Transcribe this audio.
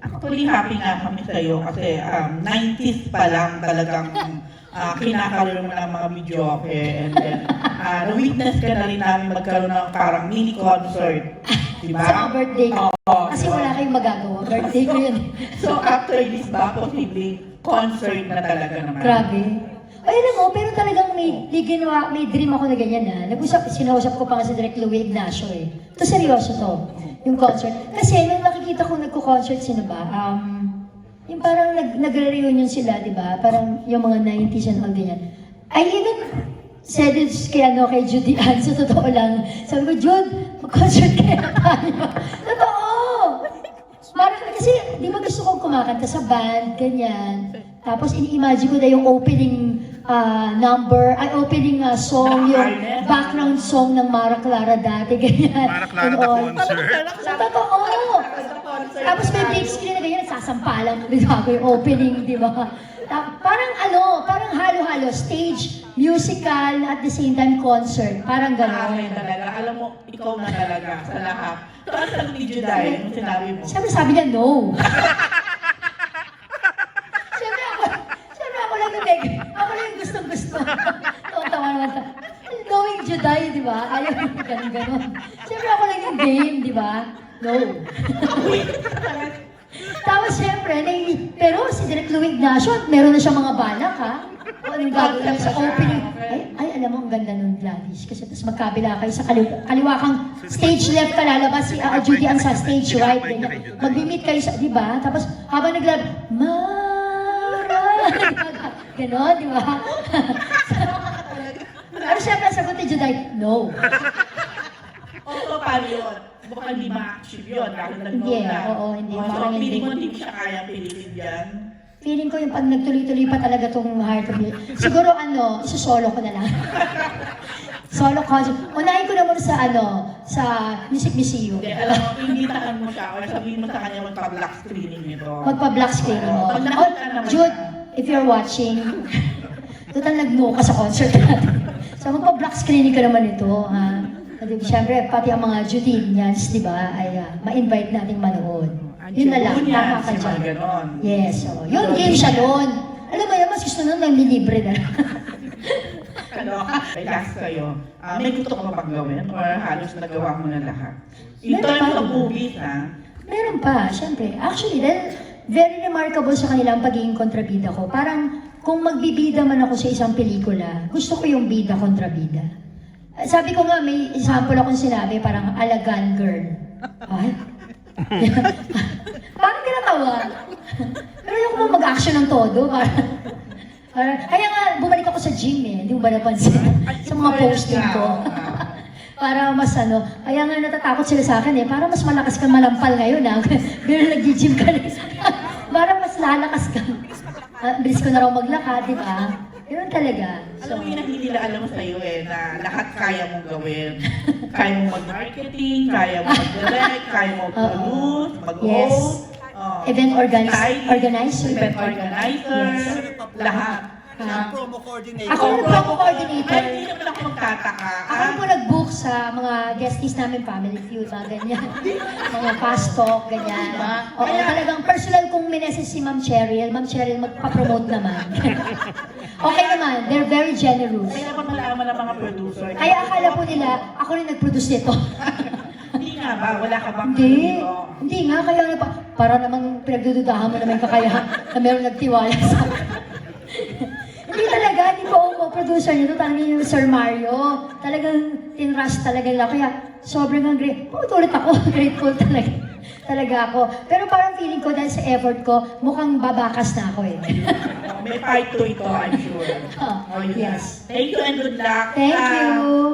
Actually, happy nga kami sa'yo kasi 90s pa lang talagang kinakaroon mo ng mga videoke and then na-witness ka na rin namin magkaroon ng parang mini concert. Diba? Sa mga birthday ko. Oo. Kasi wala kayong magagawa. Birthday ko yun. So after this ba, posibleng concert na talaga naman? Grabe. Ay, alam mo, pero talagang may dream ako na ganyan na. Sinausap ko pa nga si Direk Louie Ignacio eh. Ito seryoso to, yung concert. Kasi may makikita ko nagko-concert, sino ba? Yung parang nagre-reunion sila, di ba? Parang yung mga 90s and all ganyan. I even said it kay Judy Ann, sa totoo lang. Sabi ko, Jude, mag-concert kaya tayo. Totoo! Parang kasi, di ba gusto kong kumakanta sa band, ganyan. Tapos ini-imagine ko na yung opening opening song, yung background song ng Mara Clara dati, ganyan. Mara Clara the concert. Sa totoo! Tapos may big screen na ganyan, nagsasampalang ko yung opening, di ba? Parang halo-halo, stage, musical, at the same time concert. Parang gano'n. Talaga. Alam mo, ikaw na talaga sa lahat. So, ang sagot ni Juday, yung sinabi mo. Sabi niya, no. Siyempre ako lang yung gustong-gusto. Tawa naman ta. Knowing Juday, di ba? Ayaw yung ganun-ganun. Siyempre ako lang yung game, di ba? No. Tapos siyempre, pero si Direk Louie Ignacio, meron na siyang mga balak, ha? O anong gagawin sa opening? Ay, alam mo, ang ganda nun, Gladys. Kasi tapos magkabila kayo sa kaliwa kang stage left ka lalabas, si Judy Ann sa stage right. Mag-meet kayo sa, di ba? Tapos habang Mara! Ganon, di ba? Pero siyempre, sagot ni Juday, no. Oo, paano yun? Baka hindi ma-achieve yun dahil nag-no Hindi, na. oo, hindi. So, Parang feeling mo hindi. hindi siya kaya pilitin yan? Feeling ko yung pag nagtuloy-tuloy pa talaga itong Heart of Me. Siguro isusolo ko na lang. Solo concert. Unahin ko na muna sa Music Museum. Hindi, alam mo, imbitahan mo siya o sabihin mo sa kanya magpa-black screening nito. Magpa-black screening mo. Pag nakita naman Jude, if you're watching, total nag-no ka sa concert natin. So magpa-black screening ka naman ito, ha? Siyempre, pati ang mga Judinians, di ba, ay ma-invite nating manood. Yun na lang, tama ka dyan. Yes, so, yun game siya doon. Alam mo yan, mas gusto nun lang nilibre na. Ay last kayo, may gusto ko pa bang gawin or halos nagawa mo na lahat? In terms of movies, ha? Meron pa, syempre. Actually, dahil very remarkable sa kanila ang pagiging kontrabida ko. Parang kung magbibida man ako sa isang pelikula, gusto ko yung bida kontrabida. Sabi ko nga, may example akong sinabi, parang Alagan Girl. Ay? Parang tinatawa. Pero yung mag-action ng todo, kaya nga, bumalik ako sa gym eh. Hindi mo ba napansin? Sa mga posting ko. Para mas kaya nga natatakot sila sa akin eh. Para mas malakas kang malampal ngayon ah. Pero nag-gym ka na. Para mas lalakas ka. Bilis ko na raw maglakad, di ba? Yun talaga. Alam mo yun ang hindi nila alam sa'yo eh, na lahat kaya mong gawin. Kaya mong mag-marketing, kaya mong mag-direct, kaya mong produce, mag-host. Event organizer. Event organizer, lahat. Promo coordinator. Ako yung promo coordinator. Ay, hindi naman ako magtataka. Ako po nag-book sa mga guesties namin, Family Feud, mga ganyan. Mga fast talk, ganyan. Oo, talagang personal kong mineses si Ma'am Cheryl. Ma'am Cheryl, magpa-promote naman. Okay naman, they're very generous. Kaya pa malaman ng mga producer. Kaya akala po nila, ako rin nag-produce nito. Hindi nga ba? Wala ka bang Hindi. dito? Hindi nga, kaya para namang pinagdududahan mo naman yung kakayahan na meron nagtiwala sa akin. Hindi talaga, hindi ko ako producer nito, talaga yung Sir Mario. Talagang tinrush talaga nila. Kaya sobrang ulit ako, grateful talaga. Talaga ako. Pero parang feeling ko dahil sa effort ko, mukhang babakas na ako eh. May part 2 ito, I'm sure. Yes. Thank you and good luck. Thank you.